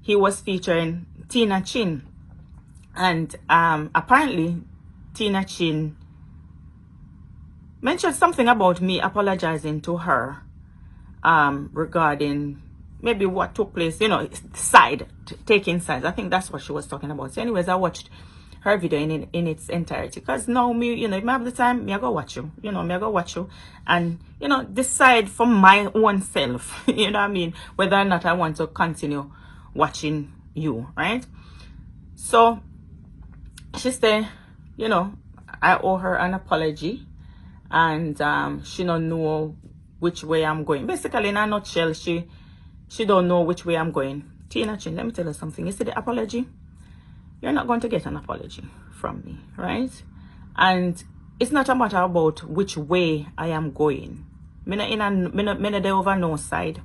he was featuring Tina Chin. And apparently Tina Chin mentioned something about me apologizing to her regarding maybe what took place, you know, taking sides. I think that's what she was talking about. So anyways, I watched her video in its entirety, because now me, you know, if I have the time, me I go watch you, you know, me I go watch you and, you know, decide for my own self, you know what I mean, whether or not I want to continue watching you, right? So she said, you know, I owe her an apology, and she don't know which way I'm going. Basically, in a nutshell, she don't know which way I'm going. Tina Chin, let me tell you something. You see the apology? You're not going to get an apology from me, right? And it's not a matter about which way I am going. Me not there over no side,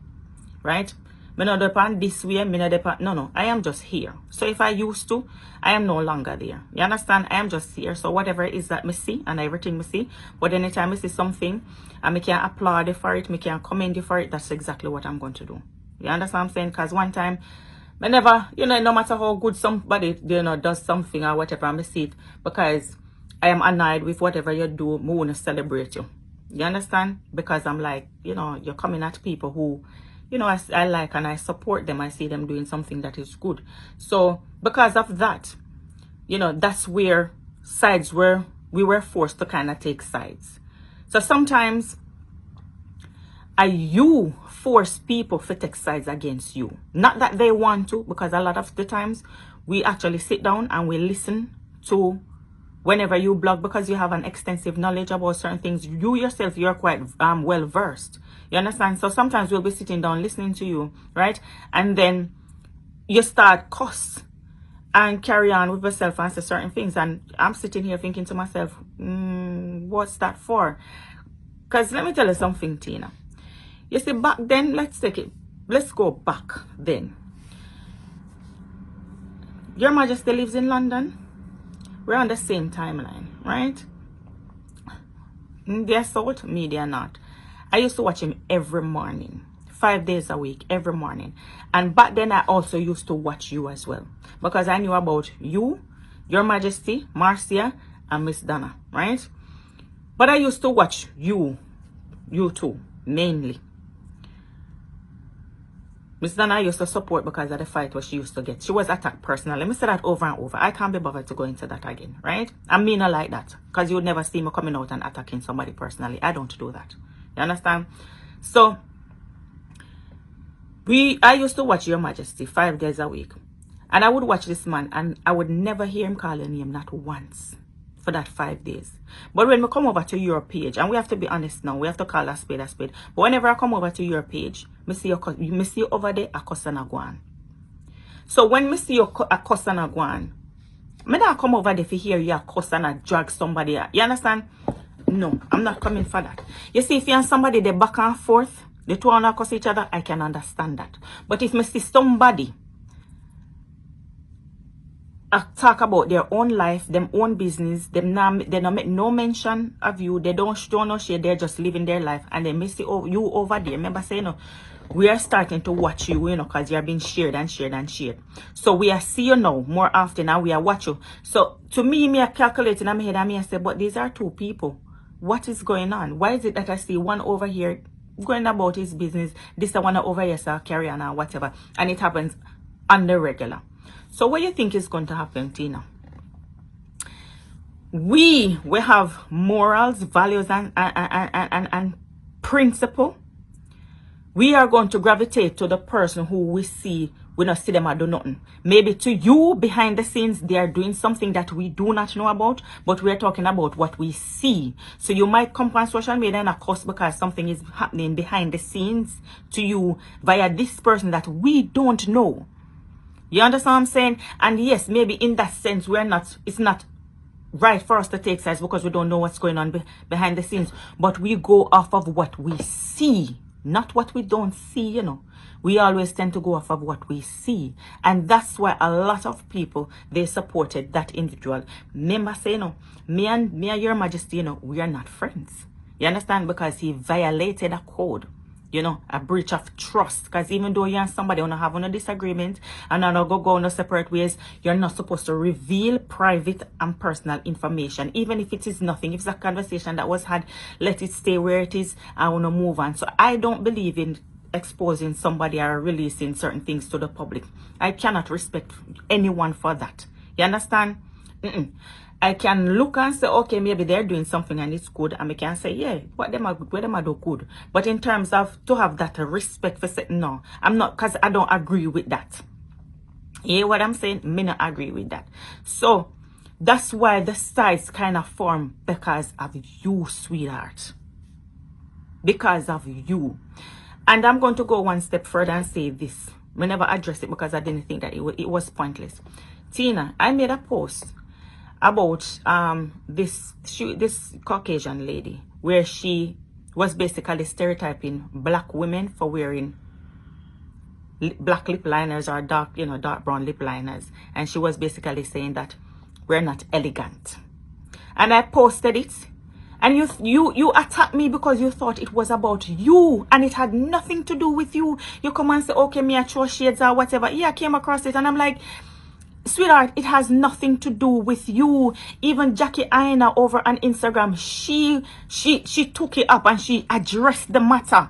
right? Me not depend this way, me not depend. No, I am just here. So if I used to, I am no longer there. You understand? I am just here. So whatever it is that me see and everything me see, but anytime I see something and me can applaud you for it, me can commend you for it, that's exactly what I'm going to do. You understand what I'm saying? Because one time, I never, you know, no matter how good somebody, you know, does something or whatever, I see it because I am annoyed with whatever you do, I want to celebrate you. You understand? Because I'm like, you know, you're coming at people who, you know, I like and I support them. I see them doing something that is good. So because of that, you know, that's where we were forced to kind of take sides. So sometimes you force people to take sides against you. Not that they want to, because a lot of the times we actually sit down and we listen to whenever you blog, because you have an extensive knowledge about certain things. You yourself, you're quite well versed. You understand? So sometimes we'll be sitting down listening to you, right? And then you start cuss and carry on with yourself and say certain things. And I'm sitting here thinking to myself, what's that for? Because let me tell you something, Tina. You see, back then, let's go back then. Your Majesty lives in London. We're on the same timeline, right? They're South, media not. I used to watch him every morning, 5 days a week, every morning. And back then, I also used to watch you as well, because I knew about you, Your Majesty, Marcia, and Miss Donna, right? But I used to watch you too, mainly. Miss Donna I used to support because of the fight what she used to get. She was attacked personally. Let me say that over and over. I can't be bothered to go into that again, right? I mean, I like that, because you would never see me coming out and attacking somebody personally. I don't do that. You understand? So, I used to watch Your Majesty 5 days a week. And I would watch this man and I would never hear him call your name, not once, for that 5 days. But when we come over to your page, and we have to be honest now, we have to call a spade a spade. But whenever I come over to your page, me see you over there a cuss and a guan. So when me see you a cuss and a guan, me not come over there to hear you a cuss and a drag somebody out. You understand? No, I'm not coming for that. You see, if you and somebody they back and forth, they two and cuss each other, I can understand that. But if me see somebody talk about their own life, them own business, they don't make no mention of you, they don't show no share, they're just living their life, and they miss you over there. Remember saying, no, we are starting to watch you, you know, because you're being shared and shared and shared. So we are see you now more often, and we are watch you. So to me are calculating in my head, and me I say, but these are two people. What is going on? Why is it that I see one over here going about his business, this one over here, so carry on or whatever, and it happens on the regular? So what do you think is going to happen, Tina? We have morals, values, and principle. We are going to gravitate to the person who we see, we not see them or do nothing. Maybe to you, behind the scenes, they are doing something that we do not know about, but we are talking about what we see. So you might come on social media and cuss because something is happening behind the scenes to you via this person that we don't know. You understand what I'm saying? And yes, maybe in that sense, it's not right for us to take sides because we don't know what's going on behind the scenes. But we go off of what we see, not what we don't see, you know. We always tend to go off of what we see. And that's why a lot of people, they supported that individual. Remember say, you know, me and Your Majesty, you know, we are not friends. You understand? Because he violated a code. you know, a breach of trust. Because even though you and somebody want to have a disagreement and not go on separate ways, you're not supposed to reveal private and personal information. Even if it is nothing, if it's a conversation that was had, let it stay where it is. I want to move on. So I don't believe in exposing somebody or releasing certain things to the public. I cannot respect anyone for that. You understand? I can look and say, okay, maybe they're doing something and it's good, and I can say, yeah, what them are good, what them are do good. But in terms of to have that respect for saying, no, I'm not, because I don't agree with that. You hear what I'm saying? Me not agree with that. So that's why the sides kind of form because of you, sweetheart. Because of you. And I'm going to go one step further and say this. I never addressed it because I didn't think that it was pointless. Tina, I made a post about this Caucasian lady where she was basically stereotyping black women for wearing black lip liners or dark brown lip liners, and she was basically saying that we're not elegant. And I posted it, and you attacked me because you thought it was about you and it had nothing to do with you. You come and say, okay, me I throw shades or whatever. Yeah, I came across it and I'm like, sweetheart, it has nothing to do with you. Even Jackie Aina over on Instagram, she took it up and she addressed the matter.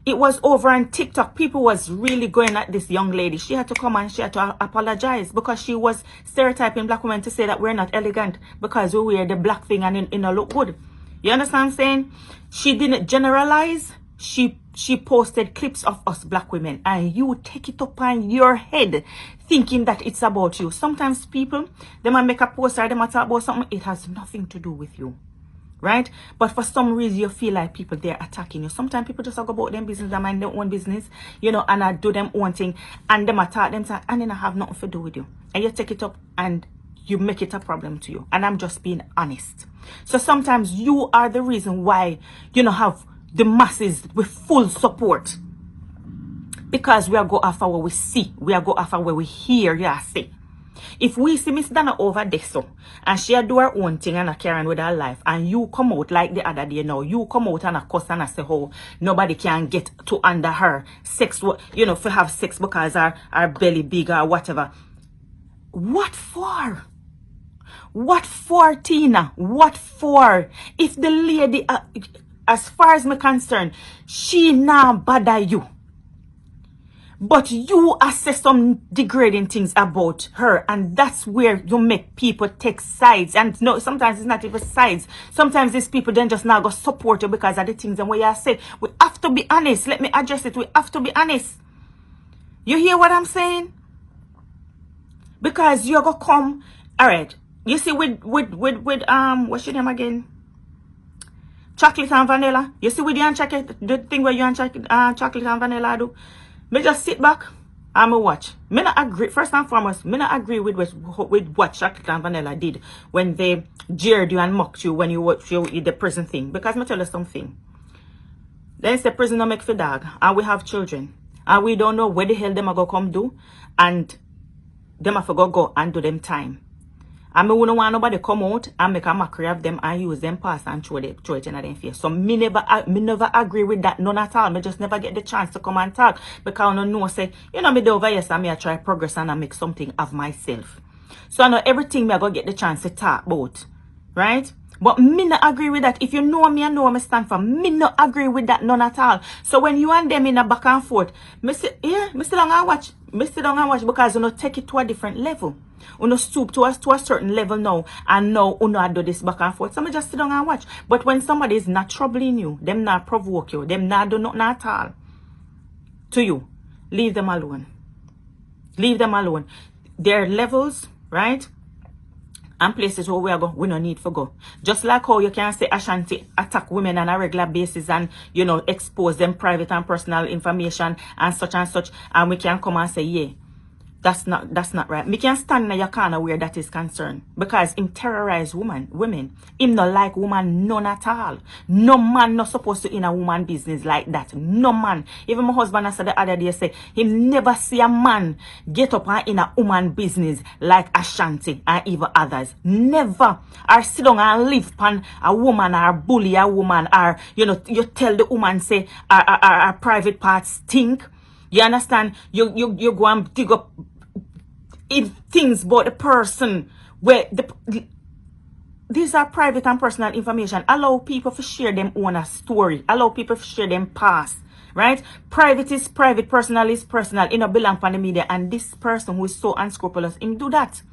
It was over on TikTok. People was really going at this young lady. She had to come and she had to apologize because she was stereotyping black women to say that we're not elegant because we wear the black thing and it look good. You understand what I'm saying? She didn't generalize. She posted clips of us black women and you take it up on your head thinking that it's about you. Sometimes people, they might make a post or they might talk about something. It has nothing to do with you. Right? But for some reason you feel like people, they're attacking you. Sometimes people just talk about them business, they mind their own business, you know, and I do them own thing and them attack them and then I have nothing to do with you. And you take it up and you make it a problem to you. And I'm just being honest. So sometimes you are the reason why, you know, have the masses with full support. Because we are go after what we see. We are go after what we hear, yeah, say. If we see Miss Donna over there so, and she do her own thing and carry on with her life, and you come out like the other day now, you come out and cuss and say, oh, nobody can get to under her sex, you know, for have sex because her belly big or whatever. What for? What for, Tina? What for? If the lady, as far as me concerned, she now bother you. But you say some degrading things about her, and that's where you make people take sides. And no, sometimes it's not even sides. Sometimes these people then just now go support you because of the things and what you say. We have to be honest. Let me address it. We have to be honest. You hear what I'm saying? Because you're gonna come, all right. You see with what's your name again? Chocolate and vanilla. You see with you and chocolate, the thing where you and chocolate and vanilla do. Me just sit back and me watch. Me not agree. First and foremost, me not agree with what Chocolate and Vanilla did when they jeered you and mocked you when you watch the prison thing. Because me tell you something. Then say prison don't make for dog, and we have children, and we don't know where the hell them are gonna come do, and them have to go and do them time. And me wouldn't want nobody come out and make a mockery of them and use them pass and throw it in their face. So me never agree with that, none at all. Me just never get the chance to come and talk because I know say, you know, me do over yes and me I try progress and I make something of myself. So I know everything me I go get the chance to talk about. Right? But me not agree with that. If you know me, I know what I stand for. Me not agree with that, none at all. So when you and them in a back and forth, me sit down and watch. Me sit down and watch because you know take it to a different level. You know stoop to a certain level now, and now you know do this back and forth. So me just sit down and watch. But when somebody is not troubling you, them not provoke you, them not do nothing at all to you, leave them alone. Leave them alone. There are levels, right? And places where we no need for go. Just like how you can say Ashanti attack women on a regular basis and, you know, expose them private and personal information and such, and we can come and say, yeah, That's not right. Me can stand in your corner where that is concerned. Because him terrorize women. Him not like woman none at all. No man not supposed to in a woman business like that. No man. Even my husband I said the other day say him never see a man get up and in a woman business like Ashanti and even others. Never. Or sit down and live pan a woman or bully a woman or you tell the woman say our private parts stink. You understand? You go and dig up things about the person where these are private and personal information. Allow people to share them own a story. Allow people to share them past. Right? Private is private, personal is personal. It not belong on the media. And this person who is so unscrupulous, him do that.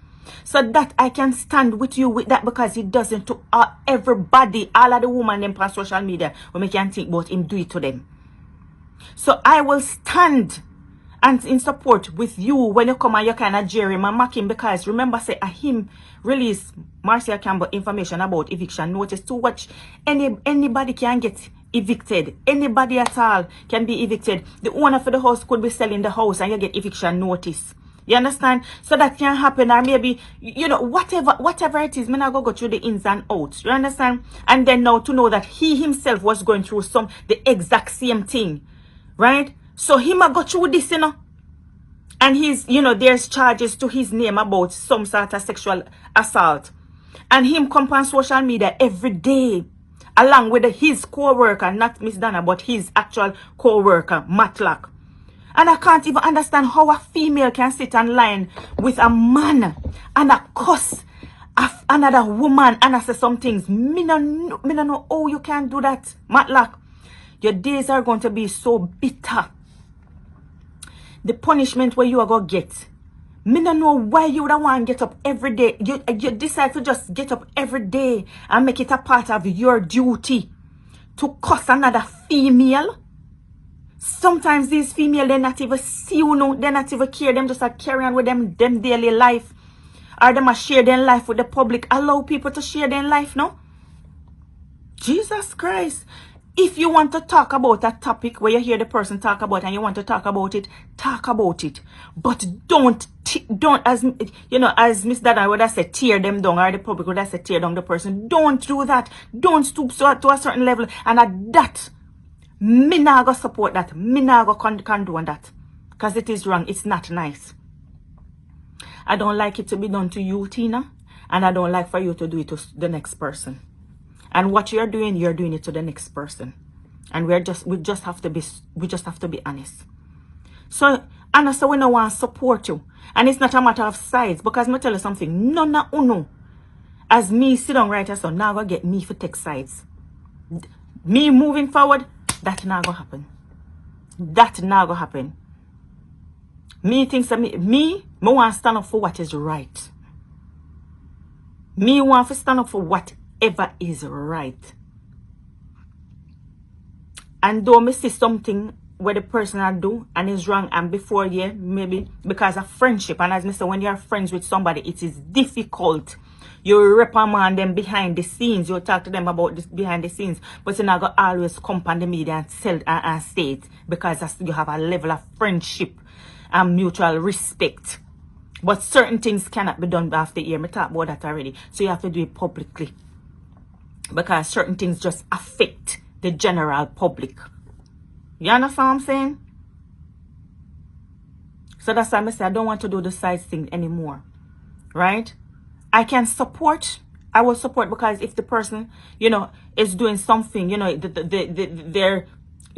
So that I can stand with you with that because he doesn't to everybody, all of the women them on social media when we can think about him do it to them. So I will stand and in support with you when you come and you kind of Jerry and mock him because remember say him release Marcia Campbell information about eviction notice to watch anybody can get evicted. Anybody at all can be evicted. The owner for the house could be selling the house and you get eviction notice. You understand? So that can happen or maybe, whatever it is, me not go through the ins and outs. You understand? And then now to know that he himself was going through the exact same thing. Right? So him a go through this, and he's, there's charges to his name about some sort of sexual assault. And him come on social media every day, along with his co-worker, not Miss Donna, but his actual co-worker, Matlock. And I can't even understand how a female can sit online with a man and a cuss another woman and I say some things. Me no know how you can do that, Matlock. Your days are going to be so bitter. The punishment where you are going to get. Me don't know why you would want to get up every day. You decide to just get up every day and make it a part of your duty to cuss another female. Sometimes these females, they not even see you, they not even care. Them just carry on with them daily life. Or them share their life with the public. Allow people to share their life, no? Jesus Christ. If you want to talk about a topic where you hear the person talk about and you want to talk about it, talk about it. But don't as Miss Dada would have said, tear them down, or the public would have said, tear down the person. Don't do that. Don't stoop to a certain level. And at that, me not go support that. Me not go condone that. Because it is wrong. It's not nice. I don't like it to be done to you, Tina. And I don't like for you to do it to the next person. And what you're doing it to the next person. And we just have to be honest. So, Anna, so we don't want to support you. And it's not a matter of sides. Because me tell you something. None of uno. As me sit down right so now go get me for take sides. Me moving forward, that not gonna happen. That not gonna happen. Me thinks that me want to stand up for what is right. Me want to stand up for whatever is right. And though me see something where the person I do and is wrong, and before maybe because of friendship, and as me say, when you're friends with somebody, it is difficult. You reprimand them behind the scenes. You talk to them about this behind the scenes. But you're not going to always come on the media and tell and say it, because you have a level of friendship and mutual respect. But certain things cannot be done after ear. I talked about that already. So you have to do it publicly. Because certain things just affect the general public. You understand what I'm saying? So that's why I say I don't want to do the side thing anymore. Right? I can support. I will support, because if the person, is doing something, they're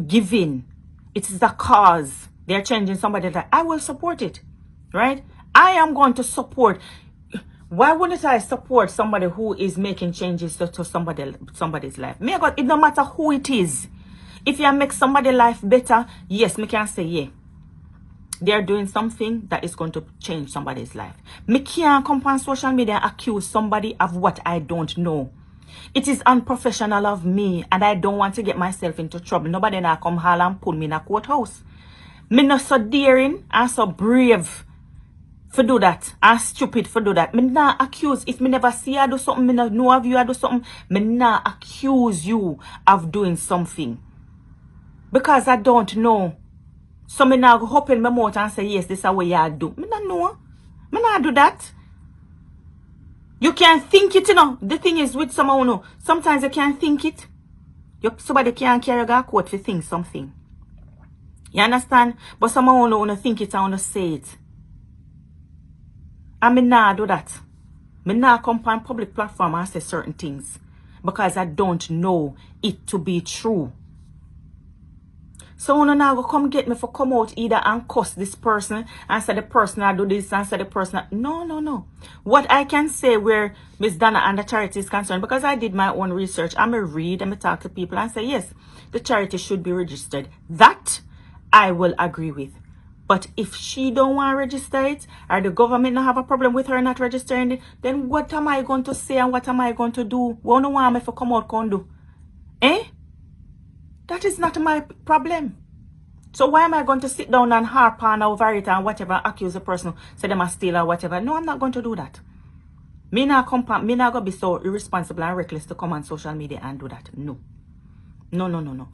giving. It's the cause. They're changing somebody that I will support it. Right? I am going to support. Why wouldn't I support somebody who is making changes to somebody's life? It no matter who it is. If you make somebody's life better, yes, me can say yeah. They're doing something that is going to change somebody's life. Me can't come on social media and accuse somebody of what I don't know. It is unprofessional of me, and I don't want to get myself into trouble. Nobody now come holler and pull me in a courthouse. Me not so daring and so brave for do that, and stupid for do that. Me not accuse. If me never see you do something, me not know of you I do something, me not accuse you of doing something. Because I don't know. So me now go open my mouth and say, yes, this is what you do. Me not no. Me not do that. You can't think it, you know. The thing is with someone, you know, sometimes you can't think it. Somebody can't carry a quote to think something. You understand? But someone wanna think it and wanna say it. And me nah do that. Me nah come on public platform and say certain things. Because I don't know it to be true. So when now go come get me for come out either and cuss this person and say the person I do this and say the person no. What I can say where Miss Donna and the charity is concerned, because I did my own research, I'm a read and I talk to people and say yes, the charity should be registered. That I will agree with. But if she don't want to register it, or the government not have a problem with her not registering it, then what am I going to say and what am I going to do? What do you want me to come out and do? Eh? That is not my problem. So why am I going to sit down and harp on over it and whatever, accuse a person, say them a steal or whatever? No, I'm not going to do that. Me not going to be so irresponsible and reckless to come on social media and do that. No. No.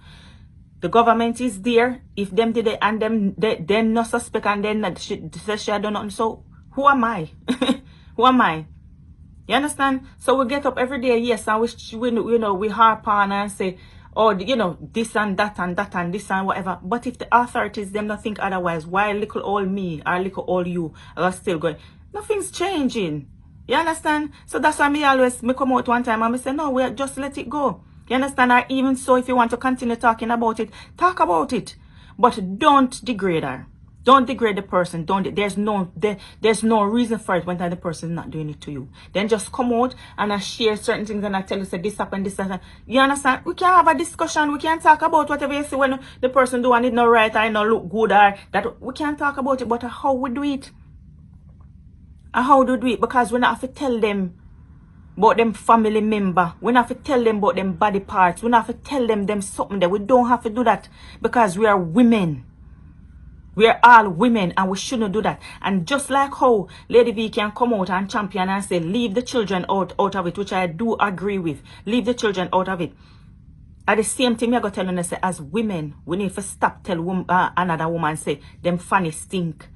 The government is there. If them did it and them they no suspect and then she don't know. So who am I? Who am I? You understand? So we get up every day, yes, and we harp on and say, oh, you know, this and that and that and this and whatever. But if the authorities them not think otherwise, why little old me or little old you are still going? Nothing's changing. You understand? So that's why me come out one time and I say, no, we just let it go. You understand? Or even so, if you want to continue talking about it, talk about it. But don't degrade her. Don't degrade the person. There's no reason for it when the person is not doing it to you. Then just come out and I share certain things and I tell you, say this happened, this happened. You understand? We can have a discussion. We can talk about whatever you see when the person do and it not right or it not look good or that. We can talk about it, but how we do it? And how do we do it? Because we not have to tell them about them family member. We not have to tell them about them body parts. We not have to tell them something that we don't have to do that because we are women. We are all women and we shouldn't do that. And just like how Lady V can come out and champion and say, leave the children out of it, which I do agree with. Leave the children out of it. At the same time, I got to tell them, say, as women, we need to stop tell another woman, say, them funny stink.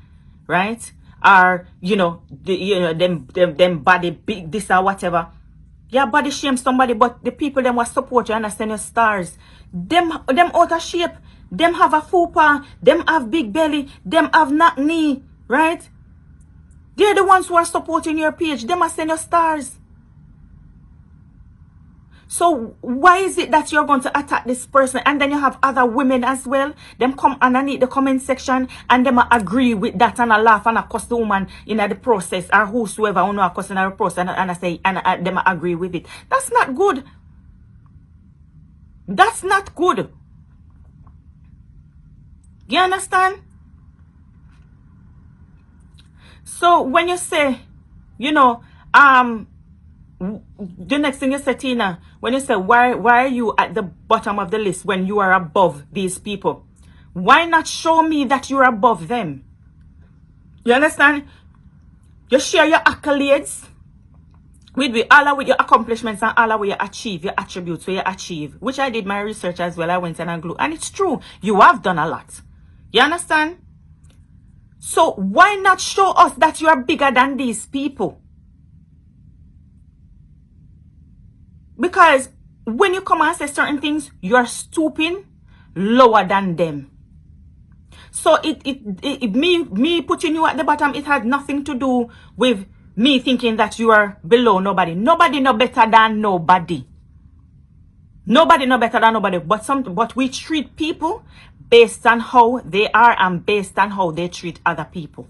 Right? Or, them body big, this or whatever. Yeah, body shame somebody, but the people them will support you, understand your stars. Them out of shape. Them have a fupa, them have big belly, them have knock knee, right? They're the ones who are supporting your page. Them are sending your stars. So why is it that you're going to attack this person and then you have other women as well? Them come underneath the comment section and them agree with that and I laugh and I cuss the woman in the process or whosoever who know I cuss in the process and I say and them agree with it. That's not good. That's not good. You understand? So when you say, the next thing you say, Tina, when you say, why are you at the bottom of the list when you are above these people? Why not show me that you're above them? You understand? You share your accolades with all with your accomplishments and all what you achieve, your attributes, what you achieve, which I did my research as well. I went and glued, and it's true. You have done a lot. You understand? So why not show us that you are bigger than these people? Because when you come and say certain things, you are stooping lower than them. So me putting you at the bottom, it had nothing to do with me thinking that you are below nobody. Nobody no better than nobody. Nobody no better than nobody. But we treat people based on how they are and based on how they treat other people.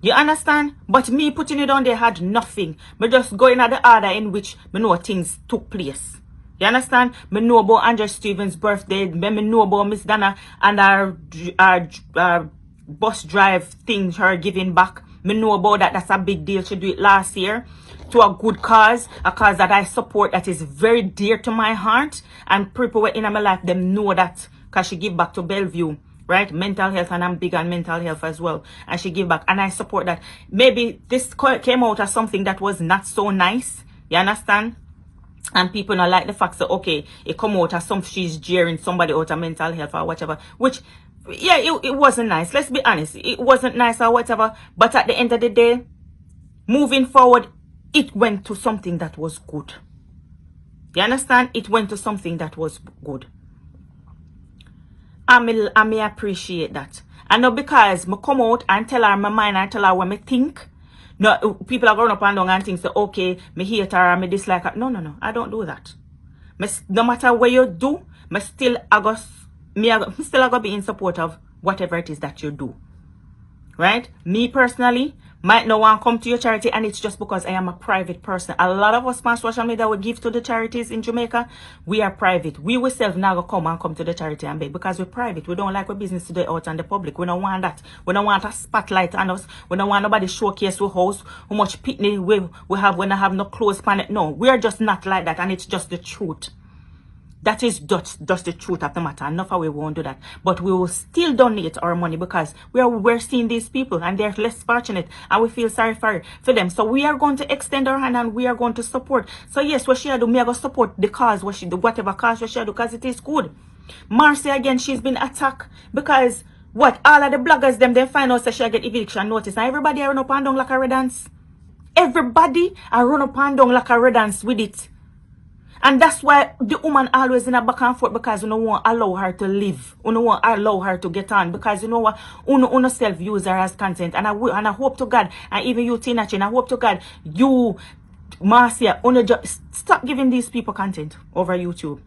You understand? But me putting it on there had nothing. Me just going at the order in which me know things took place. You understand? Me know about Andrew Stevens' birthday. Me know about Miss Donna and our bus drive thing, her giving back. Me know about that. That's a big deal. She do it last year to a good cause. A cause that I support that is very dear to my heart. And people in my life, them know that. Because she give back to Bellevue, right? Mental health, and I'm big on mental health as well. And she give back, and I support that. Maybe this came out as something that was not so nice. You understand? And people not like the fact that, okay, it come out as she's jeering somebody out of mental health or whatever. Which, Yeah, it wasn't nice. Let's be honest. It wasn't nice or whatever. But at the end of the day, moving forward, it went to something that was good. You understand? It went to something that was good. I may appreciate that. And not because I come out and tell her my mind and tell her what I think. No, people are going up and down and think, so, okay, me hate her and me dislike her. No, I don't do that. No matter what you do, me still I go be in support of whatever it is that you do. Right? Me personally might not want to come to your charity, and it's just because I am a private person. A lot of us on social media will give to the charities in Jamaica. We are private. We ourselves now come to the charity and beg because we're private. We don't like our business to do out on the public. We don't want that. We don't want a spotlight on us. We don't want nobody showcase our house, how much pitney we have when I have no clothes on it. No, we are just not like that, and it's just the truth. That is just the truth of the matter. Enough of we won't do that. But we will still donate our money because we're seeing these people and they're less fortunate and we feel sorry for them. So we are going to extend our hand and we are going to support. So yes, what she do, me I go support the cause, what she do, whatever cause what she do, because it is good. Marcy again, she's been attacked because what? All of the bloggers them find out that she get eviction notice. And everybody run up and down like a red dance. Everybody run up and down like a red dance with it. And that's why the woman always in a back and forth because you don't want to allow her to live. You don't want to allow her to get on because you know what? You self-use her as content. And I hope to God, and even you, Tina Chin, I hope to God, you, Marcia, just stop giving these people content over YouTube.